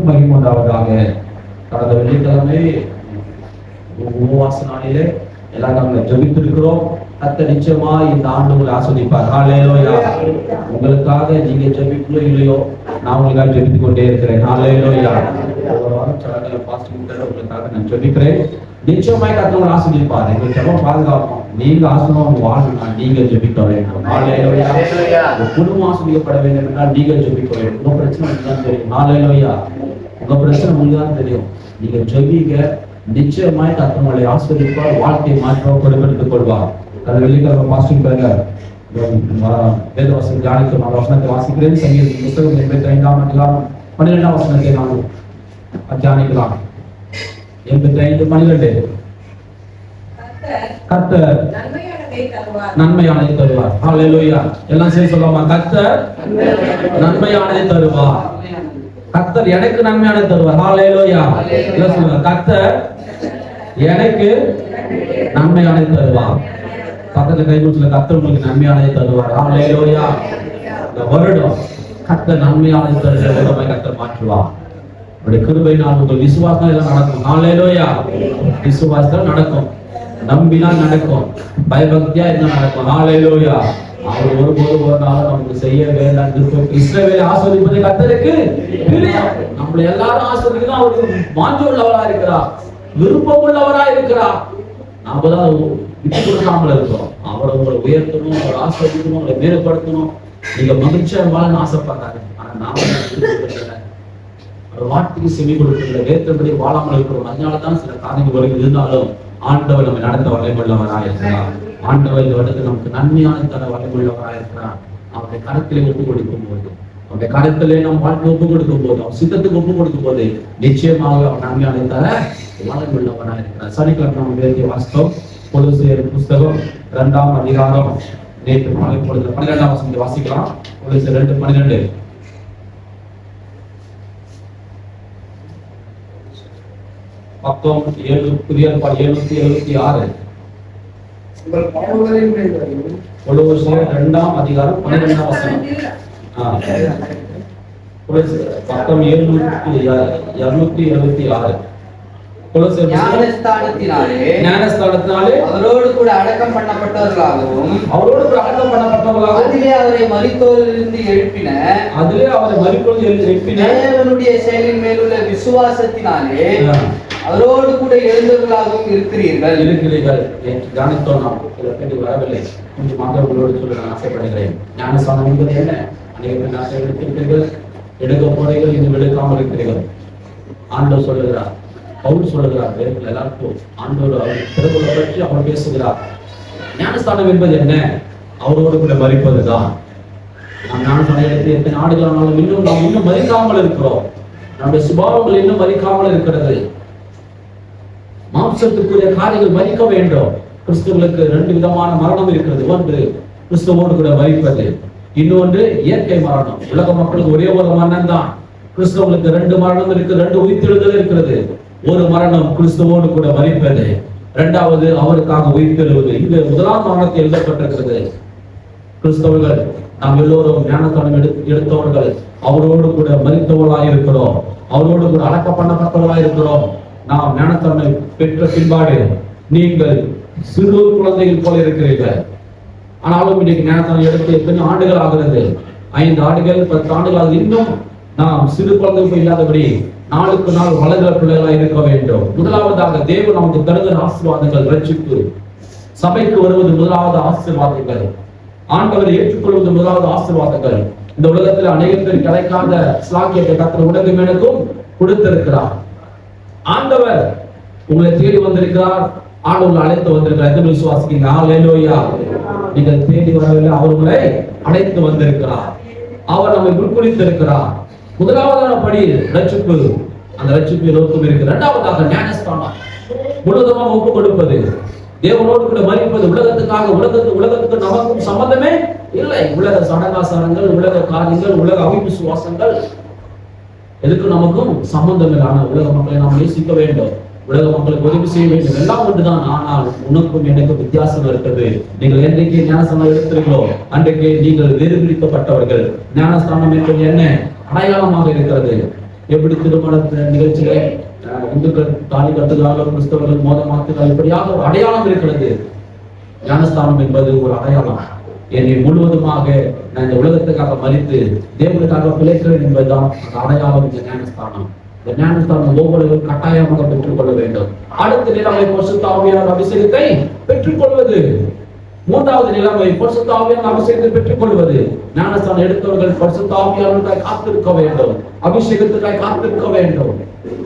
மகிமை உண்டாவதாக. கடந்த வெள்ளிக்கிழமை உபவாச நாளிலே எல்லாரும் நாங்கள் ஜெபித்திருக்கிறோம். கர்த்தர் நிச்சயமா இந்த ஆண்டு உங்களை ஆசீர்வதிப்பார். ஹல்லேலூயா. உங்களுக்காக நீங்க ஜெபிக்கலோ இல்லையோ, நான் உங்களுக்காக ஜெபித்துக் கொண்டே இருக்கிறேன். ஹல்லேலூயா. ஒரு வாரம் சடங்குல பாஸ்டிங் உங்களுக்காக நான் ஜெபிக்கிறேன். நிச்சயமாய் கர்த்தர் உங்களை ஆசீர்வதிப்பார். எங்களுக்கு ஜெபம் பாதுகாப்போம். நீங்க ஆசீர்வாதம் வாழணும்னா நீங்க ஜெபிக்க வேண்டும். ஹல்லேலூயா. உங்க குடும்பம் ஆசீர்வதிக்கப்பட வேண்டும் என்றால் நீங்க ஜெபிக்க வேண்டும். உங்க பிரச்சனை உங்களுக்கு தான் தெரியும். ஹல்லேலூயா. உங்க பிரச்சனை உங்களுக்கு தான் தெரியும். நீங்க ஜெபிங்க. நிச்சயமாய் கர்த்தர் உங்களை ஆசீர்வதிப்பார். வாழ்க்கையை மாற்றம் கொடுக்கெடுத்துக் கொள்வார். அது வெள்ளிக்கிழமை பாஸ்டிங் பாருங்க. வேத வசனம் தியானித்து நான் வசனத்தை வாசிக்கிறேன். சங்கீத புத்தகம் 85ஆம் அதிகாரம் 12ஆம் வசனத்தை நான் தியானிக்கலாம். 85:12. கர்த்தர் நன்மையானதை தருவார். ஹல்லேலூயா. எல்லாம் சேர்ந்து சொல்லலாமா? கர்த்தர் நன்மையானதை தருவார். கர்த்தர் எனக்கு நன்மையானதை தருவார். ஹல்லேலூயா. எல்லாம் சொல்லுங்க. கர்த்தர் எனக்கு நன்மையானதை தருவார். பக்கத்துல கைகூட்டல கர்த்தர் உங்களுக்கு நன்மையானதை தருவார். ஹல்லேலூயா. இந்த வருடம் கர்த்தர் நன்மையானதை தருவார். கர்த்தர் மாற்றுவார். அவருடைய கிருபையினால் உங்கள் விசுவாசம் எல்லாம் நடக்கும். ஹல்லேலூயா. விசுவாசம் நடக்கும். நம்பினால் நடக்கும். பயபக்தியா இருந்தா நடக்கும். ஹல்லேலூயா. அவர் ஒருபோது ஒரு நாள் நமக்கு செய்ய வேண்டாம். இஸ்ரவேலை ஆசீர்வதிப்பதை கர்த்தருக்கு பிரியம். நம்மளை எல்லாரும் ஆசீர்வதிக்கணும். அவருக்கு வாஞ்சை உள்ளவரா இருக்கிறார், விருப்பம் உள்ளவரா இருக்கிறார். நாம தான் விட்டு கொடுக்காமல் இருக்கிறோம். அவரை உங்களை உயர்த்தணும், அவரை ஆசீர்வதிக்கணும், அவரை மேம்படுத்தணும். நீங்க மகிழ்ச்சியா வாழன்னு ஆசைப்படுறாரு. ஆனா நாம அவர் வார்த்தைக்கு செவி கொடுக்கல, வேற்றபடி வாழாமல் இருக்கிறோம். அதனாலதான் சில காரியங்கள் இருந்தாலும் ஆண்டவர் நம்ம நடத்த வல்லமையுள்ளவராயிருக்கிறார். ஆண்டவர் இந்த வருடத்தில் நமக்கு நன்மையான தர வல்லமையுள்ளவராயிருக்கிறார். அவருடைய கரத்திலே ஒப்பு கொடுக்கும் போது, அவருடைய கரத்திலே நாம் வாழ்க்கை ஒப்பு கொடுக்கும் போது, அவர் சித்தத்துக்கு ஒப்பு கொடுக்கும் போது நிச்சயமாக அவர் நன்மையான தர வல்லமையுள்ளவராயிருக்கிறார். சனிக்கிழமை நம்ம வேண்டிய வாசித்தோம். கொலோசியர் புஸ்தகம் 2ஆம் அதிகாரம் நேற்று மாலை பொழுது 12ஆம் வசனத்தை வாசிக்கலாம். கொலோசியர் 2:12. பக்கம் 7 புதிய ஏற்பாடு 776. கொலோசியர் 2ஆம் அதிகாரம் 12ஆம் வசனம். பக்கம் 276. ஞானஸ்தானத்தினாலே அவரோடு கூட அடக்கம் பண்ணப்பட்டவர்களாகவும் அதிலே அவரை மரித்தோரிலிருந்து எழுப்பின தேவனுடைய செயலின் மேலுள்ள விசுவாசத்தினாலே அவரோடு கூட எழுந்தவர்களாகவும் இருக்கிறீர்கள். தியானித்தோம். நாம் வரவில்லை. கொஞ்சம் மாணவர்களோடு சொல்ல நான் ஆசைப்படுகிறேன். ஞானஸ்தானம் என்பது என்ன? அநேக நாட்டை எடுத்திருக்கிறீர்கள், எடுக்க போறீர்கள், இன்னும் எடுக்காமல் இருக்கிறீர்கள். ஆண்டவர் சொல்லுகிறார், பவுல் சொல்லுகிறார், வேறுகள் எல்லாருக்கும் ஆண்டவர் அவர் பிறகுள்ள பற்றி அவர் பேசுகிறார். ஞானஸ்தானம் என்பது என்ன? அவரோடு கூட மரிப்பதுதான். நாம் ஞானஸ்தானம் எடுத்து எத்தனை ஆண்டுகளானாலும் இன்னும் நாம் இன்னும் மறிக்காமல் இருக்கிறோம். நம்முடைய சுபாவங்கள் இன்னும் மறிக்காமல் இருக்கிறது. மாம்சத்துக்குரிய காரியங்கள் மறிக்க வேண்டும். கிறிஸ்துவர்களுக்கு 2 விதமான மரணம் இருக்கிறது. ஒன்று கிறிஸ்துவோடு கூட மரிப்பது, இன்னொன்று இயற்கை மரணம். உலக மக்களுக்கு ஒரே ஒரு மரணம் தான். கிறிஸ்துவர்களுக்கு 2 மரணம் இருக்கு, 2 உயிர்த்தெழுதல் இருக்கிறது. ஒரு மரணம் கிறிஸ்துவோடு கூட மரிப்பது, 2வது அவருக்காக உயிர்த்தெழுவது. இது 1ஆம் மரணத்தில் எழுதப்பட்டிருக்கிறது. கிறிஸ்தவர்கள் நாம் எல்லோரும் ஞானஸ்தானம் எடுத்தவர்கள் அவரோடு கூட மரித்தவர்களாய் இருக்கிறோம். அவரோடு கூட அடக்கம் பண்ணப்பட்டவர்களாய் இருக்கிறோம். நாம் ஞானஸ்தானம் பெற்ற பின்பாடு நீங்கள் சிறு குழந்தைகள் போல இருக்கிறீர்கள். ஆனாலும் இன்னைக்கு ஞானஸ்தானம் எடுத்து எத்தனை ஆண்டுகள் ஆகிறது? 5 ஆண்டுகள் 10 ஆண்டுகள். இன்னும் நாம் சிறு குழந்தைகள் இல்லாதபடி நாளுக்கு நாள் வளர்கிற பிள்ளைகளாக இருக்க வேண்டும். முதலாவதாக தேவன் நமக்கு தருகிற ஆசீர்வாதங்கள் ரட்சிப்பு, சபைக்கு வருவது முதலாவது ஆசீர்வாதங்கள், ஆண்டவரை ஏற்றுக்கொள்வது முதலாவது ஆசீர்வாதங்கள். இந்த உலகத்தில் அநேக பேர் கிடைக்காத ஸ்லாக்கியத்தை கர்த்தர் உலகம் எனக்கும் கொடுத்திருக்கிறார். ஆண்டவர் உங்களை தேடி வந்திருக்கிறார். ஆண்டவர்களை அழைத்து வந்திருக்கிறார். எத்தனை விசுவாசிக்கீங்க? ஹல்லேலூயா. நீங்கள் தேடி வரவில்லை, அவர் உங்களை அழைத்து வந்திருக்கிறார். அவர் நம்மை உட்குறித்திருக்கிறார். முதலாவதான படி ரட்சிப்பு. அந்த ரட்சிப்பு நோக்கம் இருக்கு. 2வதாக ஞானஸ்தானம், முழுவதுமாக ஒப்பு கொடுப்பது, தேவனோடு கூட மரிப்பது. உலகத்துக்காக உலகத்துக்கு நமக்கும் சம்பந்தமே இல்லை. உலக சடங்காசாரங்கள், உலக காரியங்கள், உலக அவிசுவாசங்கள் எதுக்கு நமக்கும் சம்பந்தம் இல்லை. ஆனால் உலக மக்களை நாம் நேசிக்க வேண்டும், உலக மக்களுக்கு உதவி செய்ய வேண்டும், எல்லாம் ஒன்றுதான். ஆனால் உனக்கும் எனக்கும் வித்தியாசம் இருக்கிறது. நீங்கள் என்றைக்கு ஞானஸ்தானம் எடுத்தீர்களோ அன்றைக்கு நீங்கள் வேறு பிரிக்கப்பட்டவர்கள். ஞானஸ்தானம் என்பது என்ன? அடையாளமாக இருக்கிறது. எப்படி திருமண நிகழ்ச்சிகளை இந்துக்கள் தாலி கட்டுகிறார்கள், கிறிஸ்தவர்கள் மோதம் மாற்றுகிறார்கள், இப்படியாக ஒரு அடையாளம் இருக்கிறது. ஞானஸ்தானம் என்பது ஒரு அடையாளம். என்னை முழுவதுமாக நான் இந்த உலகத்துக்காக மறித்து தேவனுக்காக பிழைக்கிறேன் என்பதுதான் அந்த அடையாளம். இந்த ஞானஸ்தானம், இந்த ஞானஸ்தானம் ஒவ்வொருவரும் கட்டாயமாக பெற்றுக்கொள்ள வேண்டும். அடுத்த நிலைமை பரிசுத்த ஆவியானவர் அபிஷேகத்தை பெற்றுக்கொள்வது. மூன்றாவது நிலைமை பரிசுத்த ஆவியானவர் அபிஷேகத்தை பெற்றுக்கொள்வது. ஞானஸ்தானம் எடுத்தவர்கள் பரிசுத்த ஆவியானவருக்காய் காத்திருக்க வேண்டும், அபிஷேகத்துக்காய் காத்திருக்க வேண்டும்,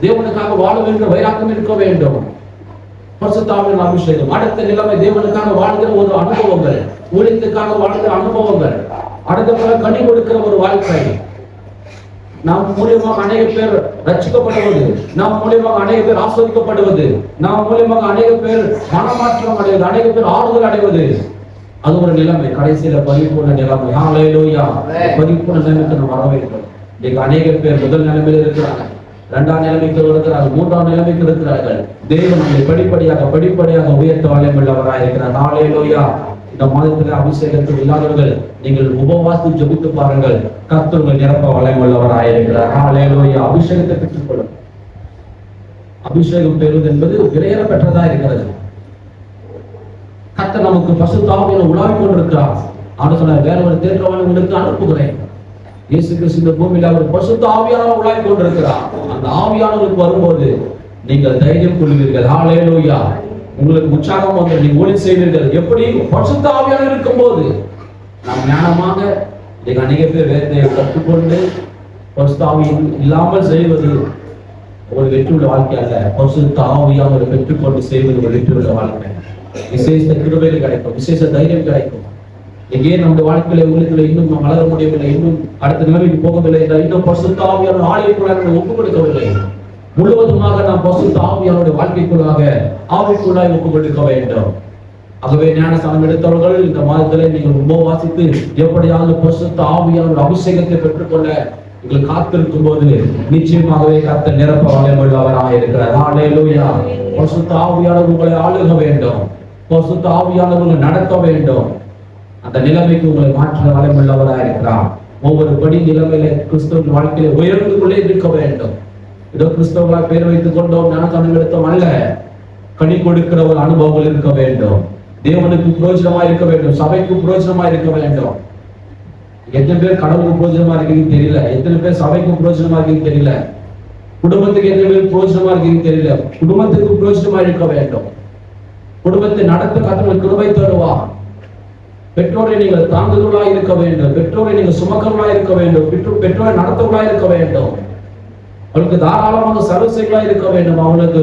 தேவனுக்காக வாழ வேண்டும், வைராக்கம் இருக்க வேண்டும். பரிசுத்த ஆவியானவர் அபிஷேகம். அடுத்த நிலைமை தேவனுக்காக வாழ்கிற ஒரு அனுபவங்கள், ஊழியத்துக்காக வாழ்கிற அனுபவங்கள். அடுத்த கனி கொடுக்கிற ஒரு வாழ்க்கை. நாம் மூலியமாக அநேக பேர் ரட்சிக்கப்படுவது, நாம் மூலியமாக அநேக பேர் ஆஸ்வதிக்கப்படுவது, நாம் மூலியமாக அநேக பேர் மனமாற்றம் அடைவது, அநேக பேர் ஆறுதல் அடைவது, அது ஒரு நிலைமை. கடைசியில பரிபூர்ண நிலைமை. ஹல்லேலூயா. பரிபூர்ண நிலைமைக்கு நாம் வர வேண்டும். இன்னைக்கு அநேக பேர் முதல் நிலைமையில இருக்கிறாங்க, இரண்டாம் நிலைமைக்கு இருக்கிறார்கள், மூன்றாம் நிலைமைக்கு இருக்கிறார்கள். தேவன் நம்மை படிப்படியாக உயர்த்த வல்லமையுள்ளவராய் இருக்கிறார். ஹல்லேலூயா. இந்த மாதத்தில் அபிஷேகத்தில் இல்லாதவர்கள் நீங்கள் உபவாசி ஜெபித்து பாருங்கள், கர்த்தர் நிரப்ப வல்லமையுள்ளவராய் இருக்கிறார். ஹல்லேலூயா. அபிஷேகத்தை பெற்றுக்கொள்ளும். அபிஷேகம் பெறுவது என்பது விலையேற பெற்றதா இருக்கிறது. கர்த்தர் நமக்கு பரிசுத்த ஆவியானவர் உலாவிக் கொண்டிருக்கிறார். அவர் சொன்னார், வேற ஒரு தேற்றவாளை உங்களுக்கு அனுப்புகிறேன். இயேசு கிறிஸ்து இந்த பூமியில அவர் பரிசுத்த ஆவியானவர் உலாவிக் கொண்டிருக்கிறார். அந்த ஆவியானவருக்கு வரும்போது நீங்கள் தைரியம் கொள்வீர்கள். ஹல்லேலூயா. உங்களுக்கு உற்சாகம் வந்து நீங்க ஊழியம் செய்வீர்கள். எப்படி? பரிசுத்த ஆவியானவர் இருக்கும்போது. நாம் ஞானமாக இன்னைக்கு அநேக பேர் வேதத்தை கற்றுக்கொண்டு பரிசுத்த ஆவி இல்லாமல் செய்வது ஒரு வெற்றியுள்ள வாழ்க்கை அல்ல. பரிசுத்த ஆவியானவர் பெற்றுக்கொண்டு செய்வது ஒரு வெற்றியுள்ள வாழ்க்கை. விசேஷ கிருபைகள் கிடைக்கும், விசேஷ தைரியம் கிடைக்கும். எங்கே நம்முடைய வாழ்க்கையில உங்களுக்கு இன்னும் வளர முடியவில்லை, இன்னும் அடுத்த நிலைமைக்கு போகவில்லை என்றால் இன்னும் பரிசுத்த ஆவியானவர் ஆலயக்குள்ளாக ஒப்புக் கொடுக்கவில்லை. முழுவதுமாக நாம் பரிசுத்த ஆவியானவருடைய வாழ்க்கைக்குள்ளாக ஆவிக்குள்ளாய் ஒப்புக் கொடுக்க வேண்டும். ஆகவே ஞானஸ்தானம் எடுத்தவர்கள் இந்த மாதத்திலே நீங்கள் உபவாசித்து எப்படியாவது பரிசுத்த ஆவியானவருடைய அபிஷேகத்தை பெற்றுக்கொள்ள நீங்கள் காத்திருக்கும் போது நிச்சயமாகவே கர்த்தர் நிரப்ப வல்லமையுள்ளவராக இருக்கிறார். ஹல்லேலூயா. பரிசுத்த ஆவியானவர் உங்களை ஆளுக வேண்டும், பரிசுத்த ஆவியானவர் உங்களை நடத்த வேண்டும். அந்த நிலைமைக்கு உங்களை மாற்ற வல்லமையுள்ளவராக இருக்கிறார். ஒவ்வொரு படி நிலைமையில கிறிஸ்தவ வாழ்க்கையில உயர்ந்து கொண்டே இருக்க வேண்டும். ஏதோ கிறிஸ்தவர்களாக பேர் வைத்துக் கொண்டோம், ஞானஸ்தானம் எடுத்தோம் அல்ல. கனி கொடுக்கிற ஒரு அனுபவங்கள் இருக்க வேண்டும். தேவனுக்கு பிரயோஜனமா இருக்க வேண்டும், சபைக்கு பிரயோஜனமா இருக்க வேண்டும். எத்தனை பேர் கடவுளுக்கு பிரயோஜனமா இருக்கீங்கன்னு தெரியல, எத்தனை பேர் சபைக்கு பிரயோஜனமா இருக்கீங்கன்னு தெரியல, குடும்பத்துக்கு எத்தனை பேர் பிரயோஜனமா இருக்கீங்கன்னு தெரியல. குடும்பத்துக்கு பிரயோஜனமா இருக்க வேண்டும். குடும்பத்தை நடத்த கர்த்தர் கிருபை தருவார். பெற்றோரை நீங்கள் தாங்குதலாக இருக்க வேண்டும், பெற்றோரை நீங்கள் சுமக்கவர்களாக இருக்க வேண்டும், பெற்றோரை நடத்தவர்களாக இருக்க வேண்டும். அவளுக்கு தாராளமாக சர்வீஸ்களாக இருக்க வேண்டும். அவளுக்கு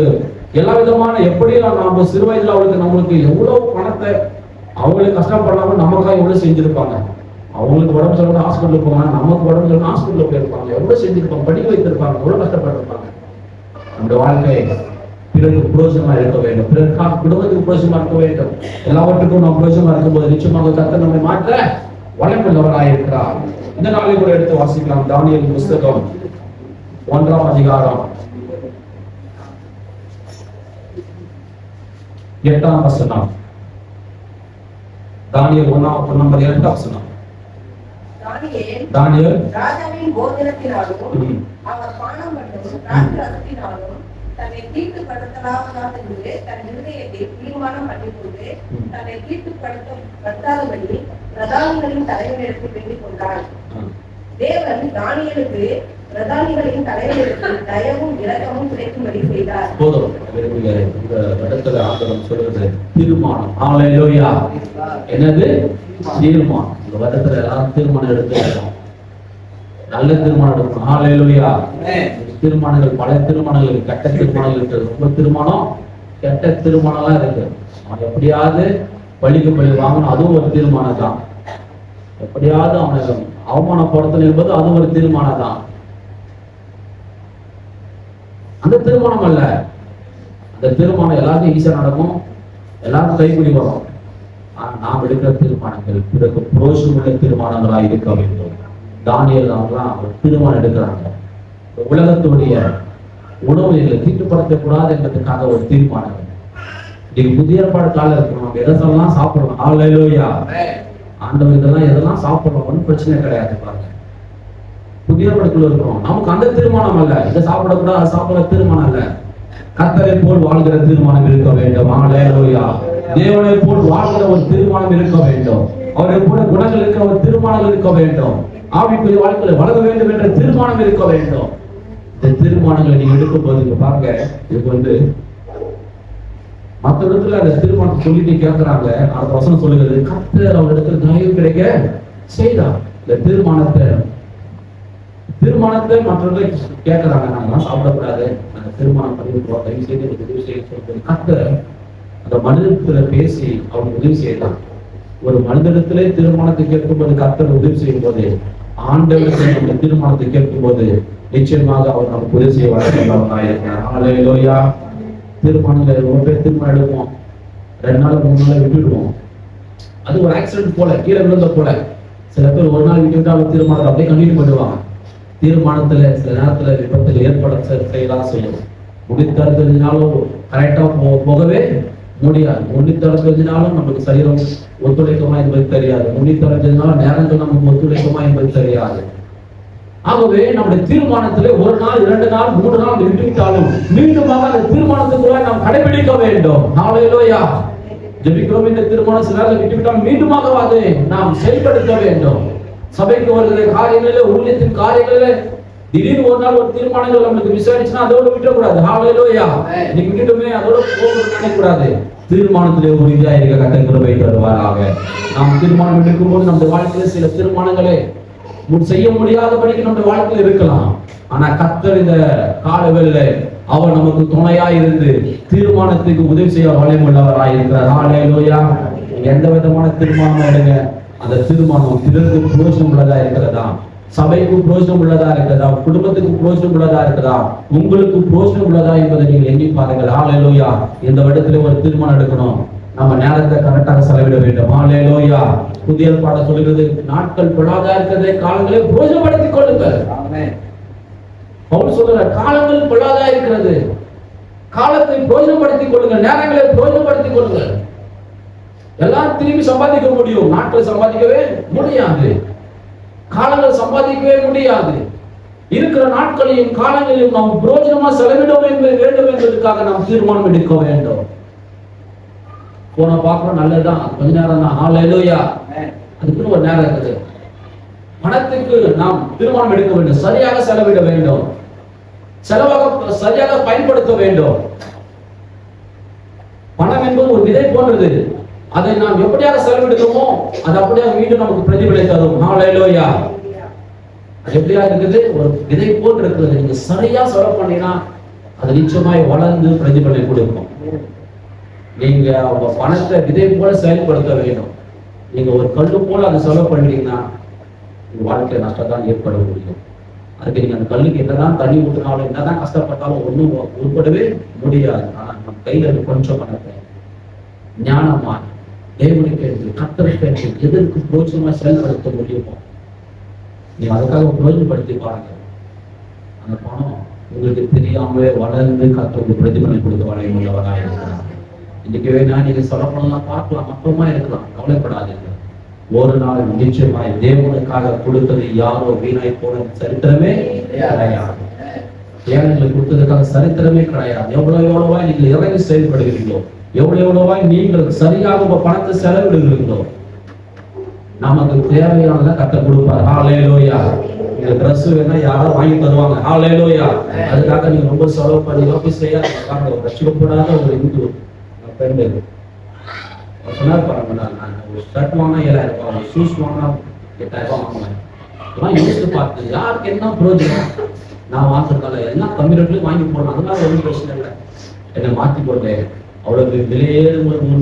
எல்லா விதமான எப்படியெல்லாம் நாம சிறு வயதுல அவளுக்கு நம்மளுக்கு எவ்வளவு பணத்தை அவங்களுக்கு கஷ்டப்படாம நமக்காக எவ்வளவு செஞ்சிருப்பாங்க. அவங்களுக்கு உடம்பு சொல்ல ஹாஸ்பிட்டலுக்கு போவாங்க, நமக்கு உடம்பு சொல்ல ஹாஸ்பிட்டலுக்கு போயிருப்பாங்க, எவ்வளவு செஞ்சிருப்பாங்க, படிக்க வைத்திருப்பாங்க, எவ்வளவு கஷ்டப்பட்டிருப்பாங்க. நம்முடைய வாழ்க்கை பிறருக்கு புரோஜனமா இருக்க வேண்டும், பிறருக்காக குடும்பத்துக்கு புரோஜனமா இருக்க வேண்டும். எல்லாவற்றுக்கும் நாம் புரோஜனமா இருக்கும்போது நிச்சயமாக கர்த்தர் நம்மை மாற்ற வல்லமையுள்ளவராக இருக்கிறார். இந்த நாளை கூட எடுத்து வாசிக்கலாம். தானியேல் புஸ்தகம் 1ஆம் அதிகாரம் 8ஆம் வசனம். தானியேல் 1:8 வசனம். தானியேல் ராஜாவின் போஜனத்தினாலும் அவர் பானம் பண்ணும் திராட்சரசத்தினாலும் தன்னை தீட்டுப்படுத்தலாவதாக என்று தன் இருதயத்தில் தீர்மானம் பண்ணிக்கொண்டு தன்னை தீட்டுப்படுத்தாதபடி பிரதானிகளின் தலைவரிடத்தில் வேண்டிக் கொண்டார். தேவன் தானியேலுக்கு பிரதானிகளின் தலைவருக்கு தயவும் இரக்கமும் கிடைக்கும்படி செய்தார். போதும். இந்த இடத்துல ஆண்டவர் சொல்றது தீர்மானம். ஹல்லேலூயா. என்னது? தீர்மானம். இந்த வருடத்துல எல்லாரும் தீர்மானம் எடுத்துக்கிறோம். நல்ல தீர்மானம் எடுக்கணும். ஹல்லேலூயா. தீர்மானங்கள், பல தீர்மானங்கள், கெட்ட தீர்மானங்கள் இருக்கு. ரொம்ப தீர்மானம் கெட்ட தீர்மானம்லாம் இருக்கு. அவன் எப்படியாவது பழிக்கு பழி வாங்கணும், அதுவும் ஒரு தீர்மானம் தான். எப்படியாவது அவனை அவமானப்படுத்தணும் என்பது அதுவும் ஒரு தீர்மானம் தான். அந்த தீர்மானம் அல்ல. அந்த தீர்மானம் எல்லாருக்கும் ஈஸியா நடக்கும், எல்லாருக்கும் கைப்பிடி வரும். நாம் எடுக்கிற தீர்மானங்கள் பிறகு புரோஷமுள்ள தீர்மானங்களா இருக்க வேண்டும். தானியேல் அவங்களாம் ஒரு தீர்மானம் எடுக்கிறாங்க. உலகத்துடைய உணவுகளை தீட்டுப்படுத்தக்கூடாது என்பதற்காக ஒரு தீர்மானம். இன்னைக்கு புதிய ஏற்பாடு காலம் இருக்கு. நம்ம எதெல்லாம் சாப்பிடணும். ஹல்லேலூயா. ஆண்டவர் இதெல்லாம் எதெல்லாம் சாப்பிடணும், ஒன்றும் பிரச்சனை கிடையாது. பாருங்க, புதிய ஏற்பாட்டுக்குள்ள இருக்கிறோம். நமக்கு அந்த தீர்மானம் அல்ல, இதை சாப்பிடக்கூடாது அது சாப்பிட தீர்மானம் அல்ல. கர்த்தரை போல் வாழ்கிற தீர்மானம் இருக்க வேண்டும். ஹல்லேலூயா. தேவனை போல் வாழ்கிற ஒரு தீர்மானம் இருக்க வேண்டும். அவரை போல குணங்கள் இருக்கிற ஒரு தீர்மானம் இருக்க வேண்டும். ஆவிக்குரிய வாழ்க்கையில வளர வேண்டும் என்ற தீர்மானம் இருக்க வேண்டும். இந்த தீர்மானங்களை நீங்க எடுக்கும் போது பாருங்க, இதுக்கு மற்ற இடத்துல அந்த தீர்மானத்தை சொல்லிட்டு கேட்கிறாங்க. அடுத்த வசனம் சொல்லுகிறது, கர்த்தர் அவங்க இடத்துல தயவு கிடைக்க செய்தார். இந்த தீர்மானத்தை மற்றவர்கள் கேட்கிறாங்க, நாங்கெல்லாம் சாப்பிடக்கூடாது, நாங்க தீர்மானம் பண்ணிருக்கோம், தயவு செய்து உதவி செய்ய சொல்றது. கர்த்தர் அந்த மனிதத்துல பேசி அவங்க உதவி செய்யலாம். ஒரு மனிதத்திலே தீர்மானத்தை கேட்கும் போது கர்த்தர் உதவி செய்யும் போது, ஆண்டவருக்கு நம்ம தீர்மானத்தை கேட்கும் போது நிச்சயமாக அவர் நமக்கு உதவி செய்ய வளர்க்கிறார். ஹல்லேலூயா. தீர்மானங்களை ரொம்ப பேர் தீர்மானம் எடுப்போம், 2 நாள் 3 நாள் விட்டுடுவோம். அது ஒரு ஆக்சிடென்ட் போல, கீழே விழுந்த போல. சில பேர் ஒரு நாள் விட்டு விட்டு தீர்மானத்தை அப்படியே கண்டினியூ பண்ணுவாங்க. தீர்மானத்துல சில நேரத்துல விபத்தில் ஏற்பட செய்யலாம் செய்யும். முடித்தறிஞ்சாலும் கரெக்டா போகவே முடியாது. முடித்தறிஞ்சாலும் நமக்கு சரீரம் ஒத்துழைக்குமா என்பது தெரியாது. முடித்தறிஞ்சதுனால நேரங்கள் நமக்கு ஒத்துழைக்குமா என்பது தெரியாது. ஆகவே நம்முடைய தீர்மானத்திலே 1 நாள் 2 நாள் 3 நாள் விட்டுவிட்டாலும் மீண்டுமாக அந்த தீர்மானத்துக்குள்ள நாம் கடைபிடிக்க வேண்டும். ஹல்லேலூயா. ஜெபிக்கிறோம், இந்த தீர்மானம் சில நேரத்தில் விட்டுவிட்டால் மீண்டுமாக அதை நாம் செயல்படுத்த வேண்டும். சபைக்கு வருகிற காரியங்களிலே, ஊழியத்தின் காரியங்களிலே திடீர்னு ஒரு நாள் ஒரு தீர்மானங்கள் நம்மளுக்கு விசாரிச்சுன்னா அதோட விட்டக்கூடாது. ஹல்லேலூயா. இன்னைக்கு விட்டுட்டுமே அதோட போகக்கூடாது. தீர்மானத்திலே உறுதியா இருக்க கர்த்தர் கிருபை தருவாராக. நாம் தீர்மானம் எடுக்கும் போது நம்முடைய வாழ்க்கையில சில தீர்மானங்களே செய்ய முடியாதபடிக்கு நம்முடைய வாழ்க்கையில் இருக்கலாம். ஆனா கர்த்தர் இந்த காலவெளியில அவர் நமக்கு துணையா இருந்து தீர்மானத்துக்கு உதவி செய்ய வல்லமையுள்ளவராய் இருக்கிறார். ஹல்லேலூயா. எந்த விதமான தீர்மானம் எடுங்க, அந்த தீர்மானம் பிறருக்கு பிரயோஜனம் உள்ளதா இருக்கிறதா, சபைக்கு பிரயோஜனம் உள்ளதா இருக்கிறதா, குடும்பத்துக்கு பிரயோஜனம் உள்ளதா இருக்கிறதா, உங்களுக்கு பிரயோஜனம் உள்ளதா என்பதை நீங்கள் எண்ணி பாருங்கள். ஹல்லேலூயா. இந்த இடத்துல ஒரு தீர்மானம் எடுக்கணும். நம்ம நேரத்தை கரெக்டாக செலவிட வேண்டும். ஹல்லேலூயா. புதிய ஏற்பாடு சொல்கிறது, நாட்கள் பொல்லாதா இருக்கிறதை காலங்களை பிரயோஜனப்படுத்திக் கொள்ளுங்கள். ஆமென். பவுல் சொல்றார், காலங்கள் பொல்லாதா இருக்கிறது, காலத்தை பிரயோஜனப்படுத்திக் கொள்ளுங்கள், நேரங்களை பிரயோஜனப்படுத்திக் கொள்ளுங்கள். எல்லாம் திரும்பி சம்பாதிக்க முடியும், நாட்கள் சம்பாதிக்கவே முடியாது, காலங்கள் சம்பாதிக்கவே முடியாது. இருக்கிற நாட்களையும் காலங்களையும் நாம் பிரயோஜனமா செலவிட வேண்டும் என்பதற்காக நாம் தீர்மானம் எடுக்க வேண்டும். போன பார்க்கணும், நல்லதுதான், கொஞ்ச நேரம் தான். ஹல்லேலூயா. அதுக்கு ஒரு நேரம் இருக்குது. பணத்துக்கு நாம் தீர்மானம் எடுக்க வேண்டும், சரியாக செலவிட வேண்டும், செலவாக சரியாக பயன்படுத்த வேண்டும். பணம் என்பது ஒரு விதை போன்றது. அதை நாம் எப்படியாக செலவிடுவோமோ அது அப்படியே மீண்டும் நமக்கு பிரதிபலை தரும். ஹல்லேலூயா. அது எப்படியா இருக்குது, ஒரு விதை போன்று இருக்கிறது. நீங்க சரியா செலவு பண்ணினா அது நிச்சயமாய் வளர்ந்து பிரதிபலை கொடுக்கும். நீங்க உங்க பணத்தை விதை போல செயல்படுத்த வேண்டும். நீங்க ஒரு கல்லு போல அதை செலவு பண்ணிட்டீங்கன்னா உங்க வாழ்க்கை நஷ்டம் ஏற்பட முடியும். அதுக்கு நீங்க அந்த கல்லுக்கு என்னதான் தண்ணி ஊற்றினாலும் என்னதான் கஷ்டப்பட்டாலும் ஒண்ணும் உட்படவே முடியாது. ஆனா நம்ம கையில கொஞ்சம் பணத்தை ஞானமா தேவனுக்கு என்று கர்த்தருக்கு என்று எதற்கு பிரோஜனமா செயல்படுத்த முடியுமோ நீங்க அதுக்காக பிரோஜனப்படுத்தி பாருங்க. அந்த பணம் உங்களுக்கு தெரியாமலே வளர்ந்து கர்த்தருக்கு பிரதிபலன் கொடுக்க வளையுள்ளவராக இருக்கிறார். இன்னைக்கு வேணா நீங்க சொல்லப்படலாம், பார்க்கலாம், மொத்தமா இருக்கலாம், கவலைப்படாதீங்க. ஒரு நாள் நிச்சயமாய் தேவனுக்காக கொடுத்தது யாரோ வீணாய் போன சரித்திரமே கிடையாது. ஏழைகளுக்கு கொடுத்ததுக்காக சரித்திரமே கிடையாது. எவ்வளவாய் நீங்கள் இறங்கி செயல்படுகிறீங்களோ, எவ்வளவாய் நீங்கள் சரியாக உங்க பணத்தை செலவிடுகிறீங்களோ நமக்கு தேவையானதை கர்த்தர் கொடுப்பார். ஹல்லேலூயா. இந்த ட்ரெஸ் வேணா யாரோ வாங்கி தருவாங்க. ஹல்லேலூயா. அதுக்காக நீங்க ரொம்ப செலவு பண்ணி போய் செய்யாத. ரட்சிக்கப்படாத ஒரு இந்து பெண் சொன்னார் பாருங்க, நான் ஒரு ஷர்ட் வாங்கினா 7000 ரூபாய், ஒரு ஷூஸ் வாங்கினா 8000 ரூபாய் வாங்குவேன். இதெல்லாம் யோசித்து பார்த்து யாருக்கு என்ன பிரயோஜனம்? நான் வாங்குறதால எல்லாம் கம்மி ரேட்லயும் வாங்கி போடலாம், அதனால ஒன்றும் பிரச்சனை இல்லை. என்னை மாற்றி போட்டேன். அவ்வளவு வெளியேறு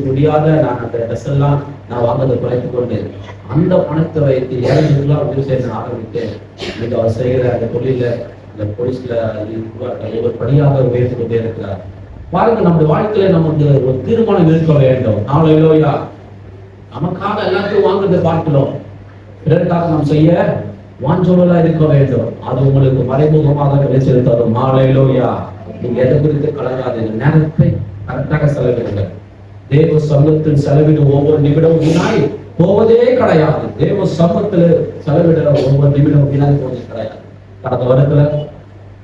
முடியாத நான் அந்த ட்ரெஸ் எல்லாம் நான் வாங்குறதை குறைத்து கொண்டு அந்த பணத்தை வைத்து ஏழைகளுக்கெல்லாம் உதவி செய்ய ஆரம்பித்தேன். இன்னைக்கு அவர் செய்கிற அந்த தொழில இந்த போலீஸ்ல ஒவ்வொரு படியாக உயர்த்து கொண்டே இருக்கிறார். பாருங்க, நம்முடைய வாழ்க்கையில நமக்கு ஒரு தீர்மானம் இருக்க வேண்டும். ஹல்லேலூயா. நமக்காக எல்லாத்தையும் வாங்குறதை பார்க்கிறோம், பிறருக்காக நாம் செய்ய வாஞ்சோலா இருக்க வேண்டும். அது உங்களுக்கு மறைமுகமாக விளைச்சல் தரும். ஹல்லேலூயா. நீங்க எதை குறித்து கலங்காதீங்க. நேரத்தை கரெக்டாக செலவிடுங்க. தேவ சமூகத்தில் செலவிடும் ஒவ்வொரு நிமிடம் வீணாய் போவதே கிடையாது. தேவ சமூகத்தில் செலவிடுற ஒவ்வொரு நிமிடம் வீணாய் போவதே கிடையாது. கடந்த வருடத்துல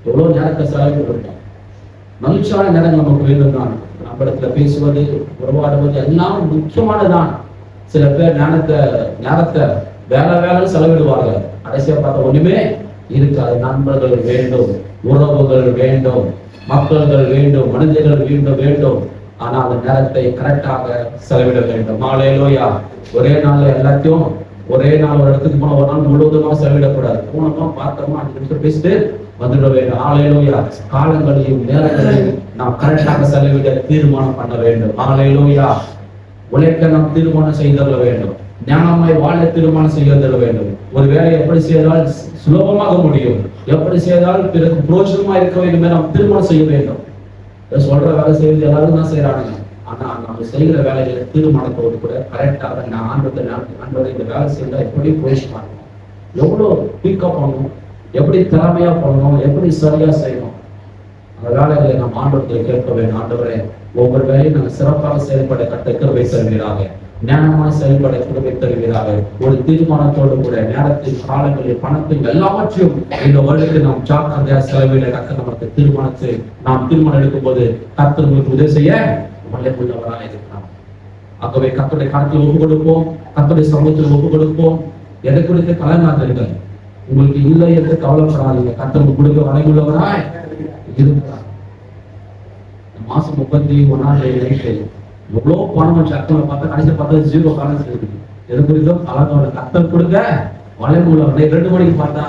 எவ்வளவு நேரத்தை செலவிட்டு மகிழ்ச்சியான நேரங்கள் நமக்கு வேண்டும் தான். நம்மிடத்துல பேசுவது, உறவாடுவது எல்லாம் முக்கியமானதான். சில பேர் நேரத்தை வேலை செலவிடுவார்கள். கடைசியா பார்த்தா ஒண்ணுமே இருக்காது. நண்பர்கள் வேண்டும், உறவுகள் வேண்டும், மக்கள்கள் வேண்டும், மனிதர்கள் வேண்டும். ஆனா அந்த நேரத்தை கரெக்டாக செலவிட வேண்டும். ஹல்லேலூயா. ஒரே நாள் எல்லாத்தையும் ஒரே நாள் ஒரு இடத்துக்கு போன ஒரு நாள் முழுவதுமா செலவிடக்கூடாது. போனோமா பார்த்தோமா 5 நிமிஷம் பேசிட்டு வந்துட வேண்டும். ஹல்லேலூயா. காலங்களையும் நேரங்களையும் நாம் கரெக்டாக செலவிட தீர்மானம் பண்ண வேண்டும். ஹல்லேலூயா. உழைக்க நாம் தீர்மானம் செய்தல்ல வேண்டும். ஞானமாய் வாழ தீர்மானம் செய்தல்ல வேண்டும். ஒரு வேலையை எப்படி செய்தால் சுலபமாக முடியும், எப்படி செய்தால் பிறகு புரோஜனமா இருக்க வேண்டும் என நாம் தீர்மானம் செய்ய வேண்டும். சொல்ற வேலை செய்வது எல்லாரும் தான் செய்யறாங்க. ஆனா நம்ம செய்கிற வேலைகளை தீர்மானத்தோடு கூட கரெக்டாக நான் ஆண்டவரை இந்த வேலை செய்யறா எப்படி புரோஜனமா இருக்கும், எவ்வளவு பீக்கப் பண்ணணும், எப்படி திறமையா பண்ணணும், எப்படி சரியா செய்யணும், அந்த வேலைகளை நாம் ஆண்டவரை கேட்க வேண்டும். ஆண்டவரே, ஒவ்வொரு வேலையும் நாங்கள் சிறப்பாக செயல்பட கிருபை தருவீராக, ஞானமாக செயல்பட கிருபை தருவீராக. ஒரு தீர்மானத்தோடு கூட நேரத்தின், காலங்களில், பணத்தின் எல்லாவற்றையும் இந்த வருடத்தில் நாம் ஜாக்கிரதையா செலவிட கர்த்தர் நமக்கு தீர்மானத்தை நாம் தீர்மானம் எடுக்கும் போது கர்த்தர் உங்களுக்கு உதவி செய்ய வல்லமையுள்ளவராக இருக்கிறார். ஆகவே கர்த்தருடைய கருத்தில் ஒப்பு கொடுப்போம், கர்த்தருடைய சமூகத்தில் ஒப்பு கொடுப்போம். எதை குறித்து கலங்காதீர்கள், உங்களுக்கு இல்லை என்று கவலைப்படாதீங்க. கர்த்தர் கொடுக்க வல்லமையுள்ளவராய் இருக்கிறார். மாசம் 31 எவ்வளவு பணம் வச்சு அக்கௌண்ட்ல பார்த்தா கடைசி பார்த்தா 0 பேலன்ஸ் இருக்கு. எது குறித்தும் கலங்கோட கர்த்தர் கொடுக்க வல்லமையுள்ளவர். 2 மணிக்கு பார்த்தா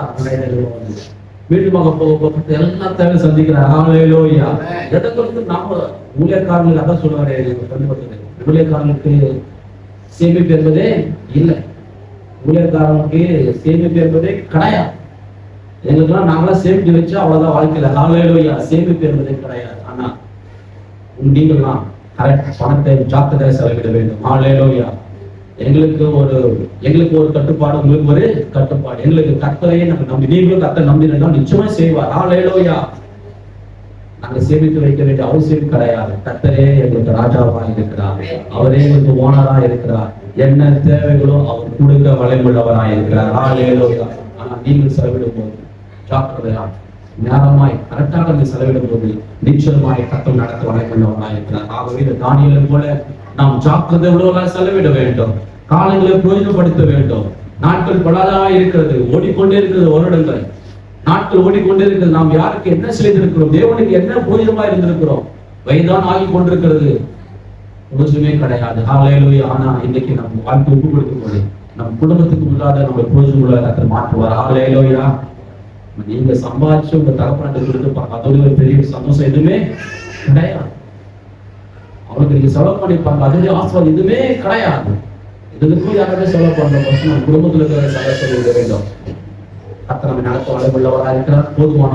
வீட்டுமாக போக எல்லா தேவை சந்திக்கிறார். ஹல்லேலூயா. எதை குறித்து நாம ஊழியக்காரர்களுக்கு அதான் சொல்லுவாரு, ஊழியக்காரர்களுக்கு சேமிப்பு என்பதே இல்லை, ஊழியக்காரர்களுக்கு சேமிப்பு என்பதே கிடையாது. எங்களுக்கெல்லாம் நாங்களாம் சேமித்து வச்சு அவ்வளவுதான் வாழ்க்கையில. ஹல்லேலூயா. சேமிப்பு என்பதே கிடையாது. ஆனா நீங்களாம் கரெக்ட் பணத்தை ஜாக்கிரதையாக செலவிட வேண்டும். ஹல்லேலூயா. எங்களுக்கு ஒரு கட்டுப்பாடு, உங்களுக்கு ஒரு கட்டுப்பாடு. எங்களுக்கு கர்த்தரையே நாங்க நம்பி, நீங்களும் கர்த்தரை நம்பினா நிச்சயமா செய்வார். ஹல்லேலூயா. நாங்க சேமித்து வைக்க வேண்டிய அவசியம் கிடையாது. கர்த்தரே எங்களுக்கு ராஜாவா இருக்கிறார், அவரே எங்களுக்கு ஓனரா இருக்கிறார். என்ன தேவைகளோ அவர் கொடுக்க வல்லமையுள்ளவரா இருக்கிறார். ஹல்லேலூயா. ஆனா நீங்கள் செலவிடும் போது ஜாக்கிரதையா நேரமாய் கரெக்டாக செலவிடும் போது நிச்சயமாய் கர்த்தர் நடத்த வல்லமையுள்ளவராக இருக்கிறார். ஆகவே இந்த தானியேலை போல நாம் ஜாக்கிரதை உள்ளவர்களாக செலவிட வேண்டும். காலங்களை பிரயோஜனப்படுத்த வேண்டும். நாட்கள் பலதா இருக்கிறது, ஓடிக்கொண்டே இருக்கிறது, வருடங்கள் நாட்கள் ஓடிக்கொண்டே இருக்கிறது. நாம் யாருக்கு என்ன செய்திருக்கிறோம், தேவனுக்கு என்ன பிரயோஜனமா இருந்திருக்கிறோம், வயதான் ஆகி கொண்டிருக்கிறது, பிரயோஜனமே கிடையாது. ஹல்லேலூயா. ஆனா இன்னைக்கு நம்ம வாழ்க்கை ஒப்பு கொடுக்கும் போது நம் குடும்பத்துக்கு முன்னாடி நம்ம பிரயோஜனம் உள்ள கர்த்தர் மாற்றுவார். ஹல்லேலூயா. நீங்க சம்பாதிச்சு உங்க தகப்பனுக்கு கொடுத்துப்பாங்க, அதோட ஒரு பெரிய சந்தோஷம் எதுவுமே கிடையாது. அவனுக்கு நீங்க செலவு பண்ணிப்பாங்க, அதோடைய ஆசீர்வாதம் எதுவுமே கிடையாது. இதுக்கும் யாராவது செலவு பண்ற குடும்பத்துல இருக்கிற செலவு செய்ய வேண்டும். கர்த்தர் நம்மை நடத்த வல்லமையுள்ளவராக இருக்கிறார். போதுமான